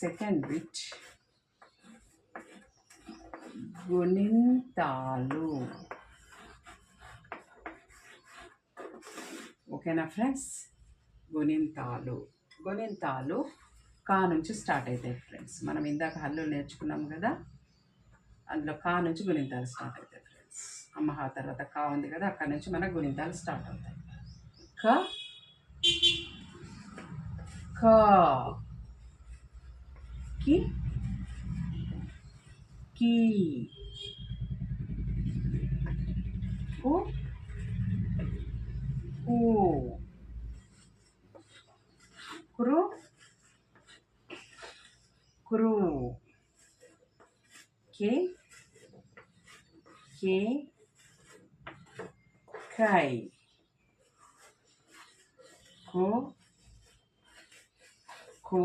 Second bit గుణింతాలు. ఓకేనా friends? గుణింతాలు కా నుంచి స్టార్ట్ అవుతాయి ఫ్రెండ్స్. మనం ఇందాక హల్లులు నేర్చుకున్నాం కదా, అందులో కా నుంచి గుణింతాలు స్టార్ట్ అవుతాయి ఫ్రెండ్స్. అమ్మహా తర్వాత కా ఉంది కదా, అక్కడ నుంచి మనకు గుణింతాలు స్టార్ట్ అవుతాయి. క క కి కీ కు కూ కురు కురు కే కే కై కో కో